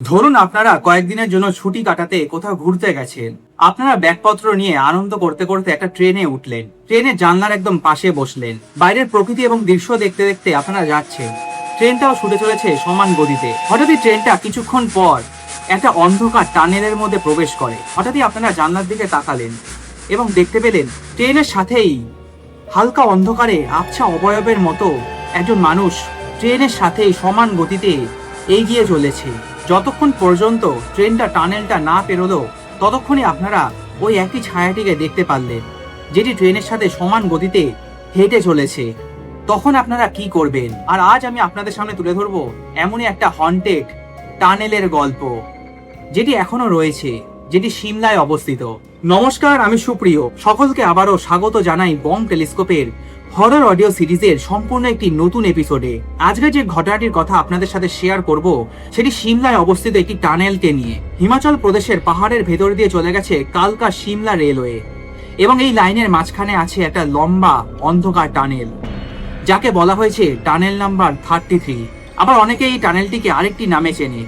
ধরুন আপনারা কয়েকদিনের জন্য ছুটি কাটাতে কোথাও ঘুরতে গেছেন। আপনারা ব্যাগপত্র নিয়ে আনন্দ করতে করতে একটা ট্রেনে উঠলেন। ট্রেনের জানলার একদম পাশে বসলেন। বাইরের প্রকৃতি এবং দৃশ্য দেখতে দেখতে আপনারা যাচ্ছেন। ট্রেনটাও ছুটে চলেছে সমান গতিতে। হঠাৎই ট্রেনটা কিছুক্ষণ পর একটা অন্ধকার টানেলের মধ্যে প্রবেশ করে। হঠাৎই আপনারা জানলার দিকে তাকালেন এবং দেখতে পেলেন ট্রেনের সাথেই হালকা অন্ধকারে আবছা অবয়বের মতো একজন মানুষ ট্রেনের সাথেই সমান গতিতে এগিয়ে চলেছে। যতক্ষণ পর্যন্ত ট্রেনটা টানেলটা না পেরোলো ততক্ষণই আপনারা ওই একই ছায়াটিকে দেখতে পারলেন, যেটি ট্রেনের সাথে সমান গতিতে হেঁটে চলেছে। তখন আপনারা কি করবেন? আর আজ আমি আপনাদের সামনে তুলে ধরবো এমনই একটা হন্টেড টানেলের গল্প, যেটি এখনো রয়েছে, যেটি সিমলায় অবস্থিত। নমস্কার, আমি সুপ্রিয়। সকলকে আবারও স্বাগত জানাই বং টেলিস্কোপের হরর অডিও সিরিজের সম্পূর্ণ একটি নতুন এপিসোডে। আজকে যে ঘটনাটির কথা আপনাদের সাথে শেয়ার করব সেটি সিমলায় অবস্থিত একটি টানেলকে নিয়ে। হিমাচল প্রদেশের পাহাড়ের ভেতর দিয়ে চলে গেছে কালকা সিমলা রেলওয়ে এবং এই লাইনের মাঝখানে আছে একটা লম্বা অন্ধকার টানেল, যাকে বলা হয়েছে টানেল নাম্বার 33। আবার অনেকে এই টানেলটিকে আরেকটি নামে চেনে,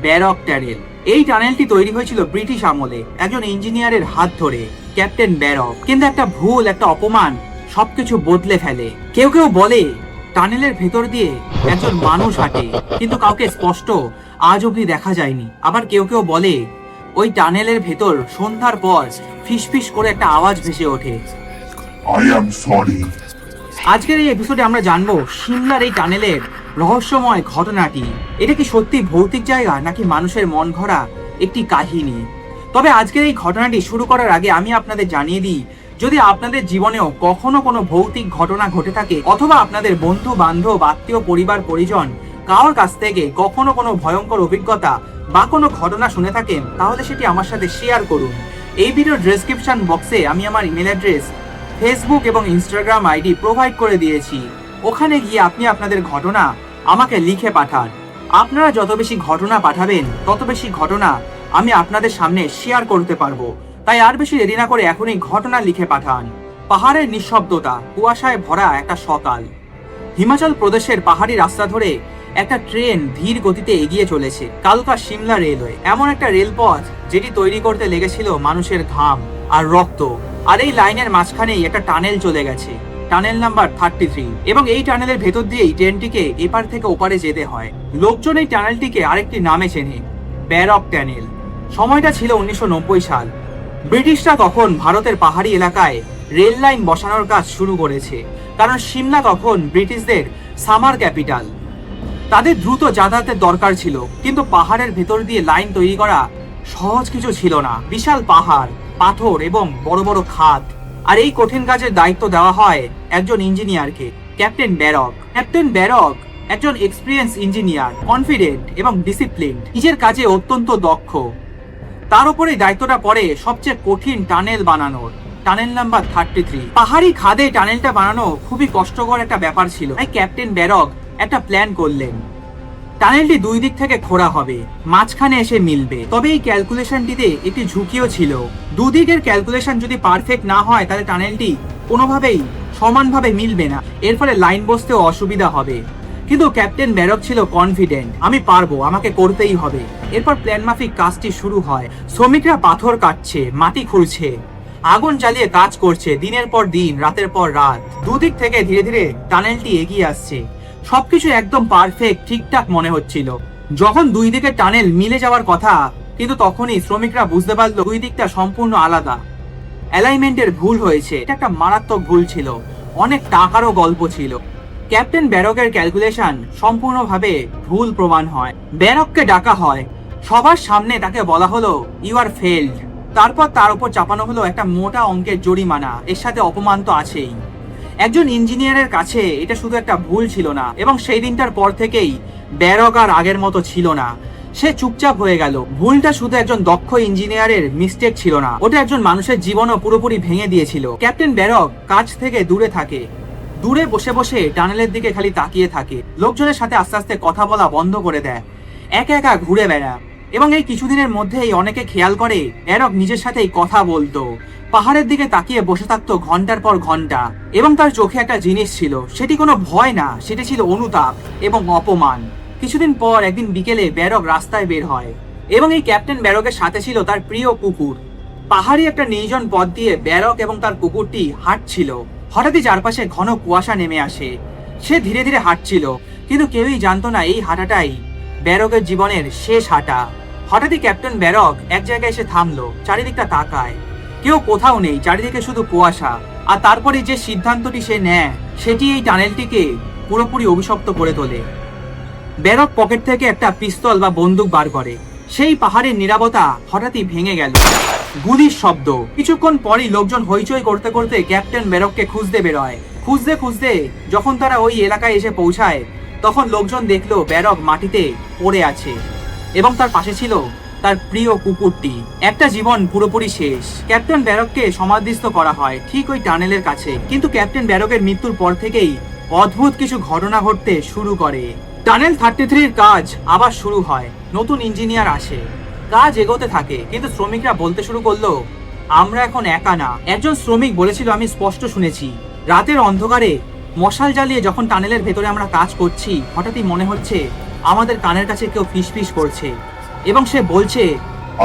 ব্যারক টানেল। এই টানেলটি তৈরি হয়েছিল ব্রিটিশ আমলে একজন ইঞ্জিনিয়ারের হাত ধরে, ক্যাপ্টেন ব্যারক। কিন্তু একটা ভুল, একটা অপমান সবকিছু বদলে ফেলে। কেউ কেউ বলে টানেলের ভেতর দিয়ে একজন মানুষ হাঁটে, কিন্তু কাউকে স্পষ্ট আজ অব্দি দেখা যায়নি। আবার কেউ কেউ বলে ওই টানেলের ভেতর সন্ধ্যার পর ফিসফিস করে একটা আওয়াজ ভেসে ওঠে। আজকের এই এপিসোডে আমরা জানবো সিমলার এই টানেলের রহস্যময় ঘটনাটি। এটা কি সত্যি ভৌতিক জায়গা নাকি মানুষের মন ভরা একটি কাহিনী? তবে আজকের এই ঘটনাটি শুরু করার আগে আমি আপনাদের জানিয়ে দিই, যদি আপনাদের জীবনেও কখনো কোনো ভৌতিক ঘটনা ঘটে থাকে অথবা আপনাদের বন্ধু বান্ধব আত্মীয় পরিবার পরিজন কারোর কাছ থেকে কখনো কোনো ভয়ঙ্কর অভিজ্ঞতা বা কোনো ঘটনা শুনে থাকেন, তাহলে সেটি আমার সাথে শেয়ার করুন। এই ভিডিওর ডেসক্রিপশন বক্সে আমি আমার ইমেল অ্যাড্রেস, ফেসবুক এবং ইনস্টাগ্রাম আইডি প্রোভাইড করে দিয়েছি। ওখানে গিয়ে আপনি আপনাদের ঘটনা আমাকে লিখে পাঠান। আপনারা যত বেশি ঘটনা পাঠাবেন তত বেশি ঘটনা আমি আপনাদের সামনে শেয়ার করতে পারবো। তাই আর বেশি দেরি না করে এখনই ঘটনা লিখে পাঠান। পাহাড়ের নিঃশব্দতা, কুয়াশায় ভরা একটা সকাল। হিমাচল প্রদেশের পাহাড়ি রাস্তা ধরে একটা ট্রেন ধীর গতিতে এগিয়ে চলেছে। কালকা সিমলা রেলওয়ে এমন একটা রেলপথ যেটি তৈরি করতে লেগেছিল মানুষের ঘাম আর রক্ত। আর এই লাইনের মাঝখানেই একটা টানেল চলে গেছে, টানেল নাম্বার 33। এবং এই টানেলের ভেতর দিয়েই ট্রেনটিকে এপার থেকে ওপারে যেতে হয়। লোকজন এই টানেলটিকে আরেকটি নামে চেনে, ব্যারক টানেল। সময়টা ছিল 1990 সাল। ব্রিটিশরা তখন ভারতের পাহাড়ি এলাকায় রেল লাইন বসানোর কাজ শুরু করেছে, কারণ সিমলা তখন ব্রিটিশদের সামার ক্যাপিটাল। তাদের দ্রুত যাতায়াতের দরকার ছিল, কিন্তু পাহাড়ের ভেতর দিয়ে লাইন তৈরি করা সহজ কিছু ছিল না। বিশাল পাহাড়, পাথর এবং বড় বড় খাদ। আর এই কঠিন কাজের দায়িত্ব দেওয়া হয় একজন ইঞ্জিনিয়ারকে, ক্যাপ্টেন ব্যারক। ক্যাপ্টেন ব্যারক একজন এক্সপিরিয়েন্স ইঞ্জিনিয়ার, কনফিডেন্ট এবং ডিসিপ্লিন, নিজের কাজে অত্যন্ত দক্ষ। তার উপরে দায়িত্বটা পড়ে সবচেয়ে কঠিন টানেল বানানোর, টানেল নাম্বার 33। পাহাড়ি খাদে টানেলটা বানানো খুবই কষ্টকর একটা ব্যাপার ছিল। তাই ক্যাপ্টেন ব্যারক একটা প্ল্যান করলেন। টানেলটি দুই দিক থেকে খোঁড়া হবে, মাঝখানে এসে মিলবে। তবে এই ক্যালকুলেশনটিতে একটি ঝুঁকিও ছিল। দুদিকের ক্যালকুলেশন যদি পারফেক্ট না হয় তাহলে টানেলটি কোনোভাবেই সমানভাবে মিলবে না, এর ফলে লাইন বসতেও অসুবিধা হবে। কিন্তু ক্যাপ্টেন ব্যারক ছিল কনফিডেন্ট, আমি পারবো, আমাকে করতেই হবে। এরপর প্ল্যান মাফিক কাজটি শুরু হয়। শ্রমিকরা পাথর কাটছে, মাটি খুঁড়ছে, আগুন জ্বালিয়ে কাজ করছে, দিনের পর দিন, রাতের পর রাত। দুদিক থেকে ধীরে ধীরে টানেলটি এগিয়ে আসছে। সবকিছু একদম পারফেক্ট, ঠিকঠাক মনে হচ্ছিল। যখন দুই দিকে টানেল মিলে যাওয়ার কথা, কিন্তু তখনই শ্রমিকরা বুঝতে পারলো দুই দিকটা সম্পূর্ণ আলাদা। অ্যালাইনমেন্টের ভুল হয়েছে। এটা একটা মারাত্মক ভুল ছিল, অনেক টাকারও গল্প ছিল। ক্যাপ্টেন ব্যারকের ক্যালকুলেশন সম্পূর্ণভাবে ভুল প্রমাণ হয়। ব্যারককে ডাকা হয়, সবার সামনে তাকে বলা হলো ইউ আর ফেলড। তারপর তার উপর চাপানো হলো একটা মোটা অঙ্কের জরিমানা। এর সাথে অপমান তো আছেই। একজন ইঞ্জিনিয়ারের কাছে এটা শুধু একটা ভুল ছিল না, এবং সেই দিনটার পর থেকেই ব্যারক আর আগের মতো ছিল না। সে চুপচাপ হয়ে গেল। ভুলটা শুধু একজন দক্ষ ইঞ্জিনিয়ারের মিস্টেক ছিল না, ওটা একজন মানুষের জীবনও পুরোপুরি ভেঙে দিয়েছিল। ক্যাপ্টেন ব্যারক কাজ থেকে দূরে থাকে, দূরে বসে বসে টানেলের দিকে খালি তাকিয়ে থাকে। লোকজনের সাথে আস্তে আস্তে কথা বলা বন্ধ করে দেয়, একা একা ঘুরে বেড়ায়। এবং এই কিছুদিনের মধ্যেই অনেকে খেয়াল করে ব্যারক নিজের সাথেই কথা বলতো, পাহাড়ের দিকে তাকিয়ে বসে থাকতো ঘন্টার পর ঘন্টা। এবং তার চোখে একটা জিনিস ছিল, সেটি কোনো ভয় না, সেটি ছিল অনুতাপ এবং অপমান। কিছুদিন পর একদিন বিকেলে ব্যারক রাস্তায় বের হয় এবং এই ক্যাপ্টেন ব্যারকের সাথে ছিল তার প্রিয় কুকুর। পাহাড়ি একটা নির্জন পথ দিয়ে ব্যারক এবং তার কুকুরটি হাঁটছিল। হঠাৎই চারপাশে ঘন কুয়াশা নেমে আসে। সে ধীরে ধীরে হাঁটছিল, কিন্তু কেউই জানতো না এই হাঁটাটাই ব্যারকের জীবনের শেষ হাঁটা। হঠাৎই ক্যাপ্টেন ব্যারক এক জায়গায় এসে থামলো, চারিদিকটা তাকায়। কেউ কোথাও নেই, চারিদিকে শুধু কুয়াশা। আর তারপরে যে সিদ্ধান্তটি সে নেয় সেটি এই টানেলটিকে পুরোপুরি অভিশপ্ত করে তোলে। ব্যারক পকেট থেকে একটা পিস্তল বা বন্দুক বার করে। সেই পাহাড়ের নীরবতা হঠাৎই ভেঙে গেল। গুলির শব্দ। কিছুক্ষণ পরই লোকজন হইচই করতে করতে ক্যাপ্টেন ব্যারককে খুঁজতে বেরোয়। খুঁজতে খুঁজতে যখন তারা ওই এলাকায় এসে পৌঁছায়, তখন লোকজন দেখলো ব্যারক মাটিতে পড়ে আছে এবং তার পাশে ছিল তার প্রিয় কুকুরটি। একটা জীবন পুরোপুরি শেষ। ক্যাপ্টেন ব্যারককে সমাধিস্থ করা হয় ঠিক ওই টানেলের কাছে। কিন্তু ক্যাপ্টেন ব্যারকের মৃত্যুর পর থেকেই অদ্ভুত কিছু ঘটনা ঘটতে শুরু করে। টানেল 33-র কাজ আবার শুরু হয়। নতুন ইঞ্জিনিয়ার আসে, কাজ এগোতে থাকে। কিন্তু শ্রমিকরা বলতে শুরু করলো, আমরা এখন একা না। একজন শ্রমিক বলেছিল, আমি স্পষ্ট শুনেছি, রাতের অন্ধকারে মশাল জ্বালিয়ে যখন টানেলের ভেতরে আমরা কাজ করছি, হঠাৎই মনে হচ্ছে আমাদের কানের কাছে কেউ ফিসফিস করছে এবং সে বলছে,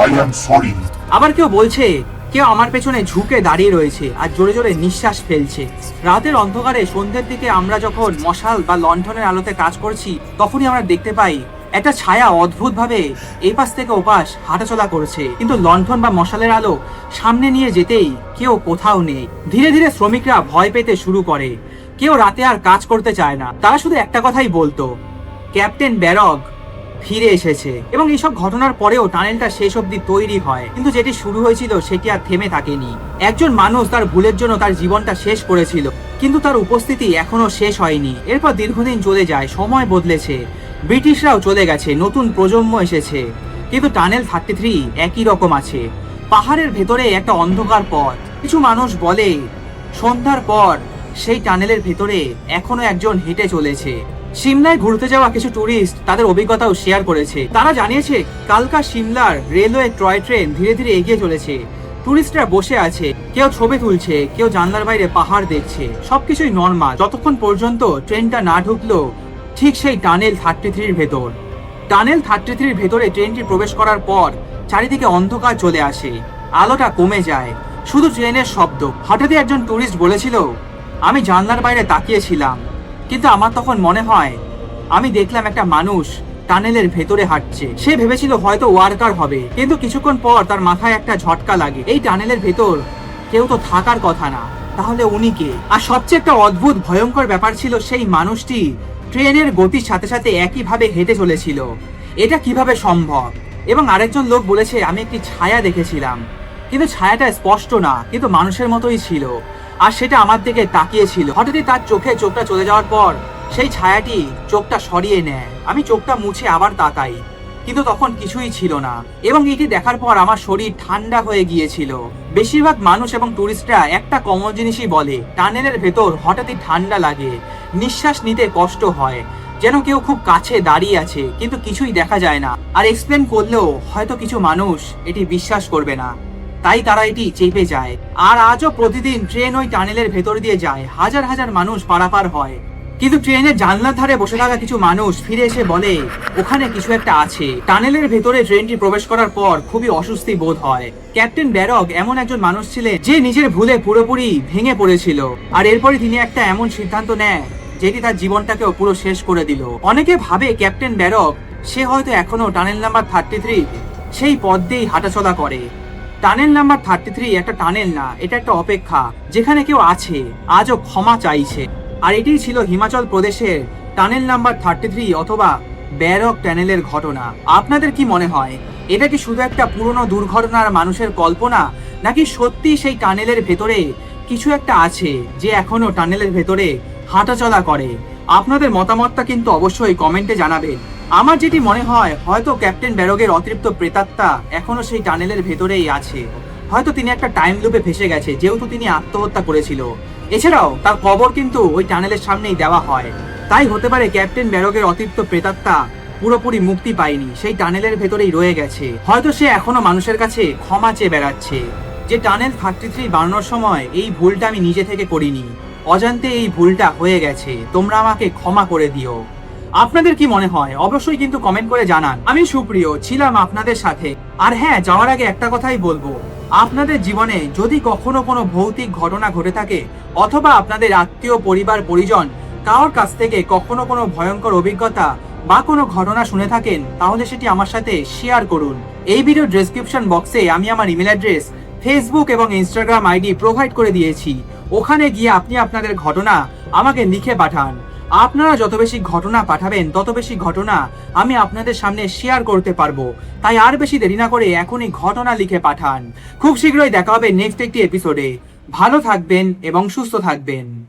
I am sorry. আবার কেউ বলছে কেউ আমার পেছনে ঝুঁকে দাঁড়িয়ে রয়েছে আর জোরে জোরে নিঃশ্বাস ফেলছে। রাতের অন্ধকারে সন্ধ্যের দিকে আমরা যখন মশাল বা লণ্ঠনের আলোতে কাজ করছি, তখনই আমরা দেখতে পাই একটা ছায়া অদ্ভুতভাবে এই পাশ থেকে ওপাশ হাঁটাচলা করছে, কিন্তু লণ্ঠন বা মশালের আলো সামনে নিয়ে যেতেই কেউ কোথাও নেই। ধীরে ধীরে শ্রমিকরা ভয় পেতে শুরু করে। কেউ রাতে আর কাজ করতে চায় না। তারা শুধু একটা কথাই বলতো, ক্যাপ্টেন ব্যারক ফিরে এসেছে। এবং এইসব ঘটনার পরেও টানেলটা শেষ অবধি তৈরি হয়, কিন্তু যেটি শুরু হয়েছিল সেটি আর থেমে থাকেনি। একজন মানুষ তার ভুলের জন্য তার জীবনটা শেষ করেছিল, কিন্তু তার উপস্থিতি এখনো শেষ হয়নি। এরপর দীর্ঘদিন চলে যায়, সময় বদলেছে, ব্রিটিশরাও চলে গেছে, নতুন প্রজন্ম এসেছে, কিন্তু টানেল 33 একই রকম আছে। পাহাড়ের ভেতরে একটা অন্ধকার পথ। কিছু মানুষ বলে সন্ধ্যার পর সেই টানেলের ভেতরে এখনো একজন হেঁটে চলেছে। সিমলায় ঘুরতে যাওয়া কিছু ট্যুরিস্ট তাদের অভিজ্ঞতাও শেয়ার করেছে। তারা জানিয়েছে কালকা সিমলার রেলওয়ে টয় ট্রেন ধীরে ধীরে এগিয়ে চলেছে। ট্যুরিস্টরা বসে আছে, কেউ ছবি তুলছে, কেউ জানলার বাইরে পাহাড় দেখছে। সবকিছুই নর্মাল যতক্ষণ পর্যন্ত ট্রেনটা না ঢুকলো ঠিক সেই টানেল 33-র ভেতর। টানেল 33-র ভেতরে ট্রেনটি প্রবেশ করার পর চারিদিকে অন্ধকার চলে আসে, আলোটা কমে যায়, শুধু ট্রেনের শব্দ। হঠাৎই একজন ট্যুরিস্ট বলেছিল, আমি জানলার বাইরে তাকিয়েছিলাম, কিন্তু আমার তখন মনে হয় আমি দেখলাম একটা মানুষ টানেলের ভেতরে হাঁটছে। সে ভেবেছিল হয়তো ওয়ার্কার হবে, কিন্তু কিছুক্ষণ পর তার মাথায় একটা ঝটকা লাগে। এই টানেলের ভেতর কেউ তো থাকার কথা না, তাহলে উনি কে? আর সবচেয়ে একটা অদ্ভুত ভয়ঙ্কর ব্যাপার ছিল, সেই মানুষটি ট্রেনের গতির সাথে সাথে একইভাবে হেঁটে চলেছিল। এটা কিভাবে সম্ভব? এবং আরেকজন লোক বলেছে, আমি একটি ছায়া দেখেছিলাম, কিন্তু ছায়াটা স্পষ্ট না, কিন্তু মানুষের মতোই ছিল, আর সেটা আমার দিকে তাকিয়েছিল। হঠাৎই তার চোখটা চলে যাওয়ার পর সেই ছায়াটি চোখটা সরিয়ে নেয়। আমি চোখটা মুছে আবার তাকাই, কিন্তু তখন কিছুই ছিল না। এবং এটি দেখার পর আমার শরীর ঠান্ডা হয়ে গিয়েছিল। বেশিরভাগ মানুষ এবং টুরিস্টরা একটা কমন জিনিসই বলে, টানেলের ভেতর হঠাৎই ঠান্ডা লাগে, নিঃশ্বাস নিতে কষ্ট হয়, যেন কেউ খুব কাছে দাঁড়িয়ে আছে, কিন্তু কিছুই দেখা যায় না। আর এক্সপ্লেন করলেও হয়তো কিছু মানুষ এটি বিশ্বাস করবে না, তাই তারা এটি চেপে যায়। আর আজও প্রতিদিন ট্রেন ওই টানেলের ভেতর দিয়ে যায়, হাজার হাজার মানুষ পারাপার হয়। কিন্তু ট্রেনের জানলার ধারে বসে থাকা কিছু মানুষ ফিরে এসে বলে ওখানে কিছু একটা আছে। টানেলের ভেতরে ট্রেনটি প্রবেশ করার পর খুবই অস্বস্তি বোধ হয়। ক্যাপ্টেন ব্যারক এমন একজন মানুষ ছিলেন যে নিজের ভুলে পুরোপুরি ভেঙে পড়েছিল, আর এরপরে তিনি একটা এমন সিদ্ধান্ত নেয় যেটি তার জীবনটাকেও পুরো শেষ করে দিল। অনেকে ভাবে ক্যাপ্টেন ব্যারক সে হয়তো এখনো টানেল নাম্বার 33 সেই পথ দিয়েই হাঁটাচলা করে। টানেল নাম্বার 33 একটা টানেল না, এটা একটা অপেক্ষা, যেখানে কেউ আছে, আজও ক্ষমা চাইছে। আর এটাই ছিল হিমাচল প্রদেশের টানেল নাম্বার 33 অথবা ব্যারক টানেলের ঘটনা। আপনাদের কি মনে হয়, এটা কি শুধু একটা পুরনো দুর্ঘটনার মানুষের কল্পনা, নাকি সত্যি সেই টানেলের ভেতরে কিছু একটা আছে যে এখনো টানেলের ভেতরে হাঁটাচলা করে? আপনাদের মতামতটা কিন্তু অবশ্যই কমেন্টে জানাবেন। আমার যেটি মনে হয়, হয়তো ক্যাপ্টেন ব্যারকের অতৃপ্ত প্রেতাত্মা এখনো সেই টানেলের ভেতরেই আছে। হয়তো তিনি একটা টাইম লুপে ফেসে গেছে, যেহেতু তিনি আত্মহত্যা করেছিল। এছাড়াও তার কবর কিন্তু ওই টানেলের সামনেই দেওয়া হয়, তাই হতে পারে ক্যাপ্টেন ব্যারকের অতৃপ্ত প্রেতাত্মা পুরোপুরি মুক্তি পায়নি, সেই টানেলের ভেতরেই রয়ে গেছে। হয়তো সে এখনো মানুষের কাছে ক্ষমা চেয়ে বেড়াচ্ছে যে টানেল 33 বানানোর সময় এই ভুলটা আমি নিজে থেকে করিনি, অজান্তে এই ভুলটা হয়ে গেছে, তোমরা আমাকে ক্ষমা করে দিও। আপনাদের কি মনে হয় অবশ্যই কিন্তু কমেন্ট করে জানান। আমি সুপ্রিয় ছিলাম আপনাদের সাথে। আর হ্যাঁ, যাওয়ার আগে একটা কথাই বলবো, আপনাদের জীবনে যদি কখনো কোনো ভৌতিক ঘটনা ঘটে থাকে অথবা আপনাদের আত্মীয় পরিবার পরিজন কারোর কাছ থেকে কখনো কোনো ভয়ঙ্কর অভিজ্ঞতা বা কোনো ঘটনা শুনে থাকেন, তাহলে সেটি আমার সাথে শেয়ার করুন। এই ভিডিও ডেসক্রিপশন বক্সে আমি আমার ইমেল অ্যাড্রেস, ফেসবুক এবং ইনস্টাগ্রাম আইডি প্রোভাইড করে দিয়েছি। ওখানে গিয়ে আপনি আপনাদের ঘটনা আমাকে লিখে পাঠান। আপনারা যত বেশি ঘটনা পাঠাবেন তত বেশি ঘটনা আমি আপনাদের সামনে শেয়ার করতে পারবো। তাই আর বেশি দেরি না করে এখনই ঘটনা লিখে পাঠান। খুব শীঘ্রই দেখা হবে নেক্সট একটি এপিসোডে। ভালো থাকবেন এবং সুস্থ থাকবেন।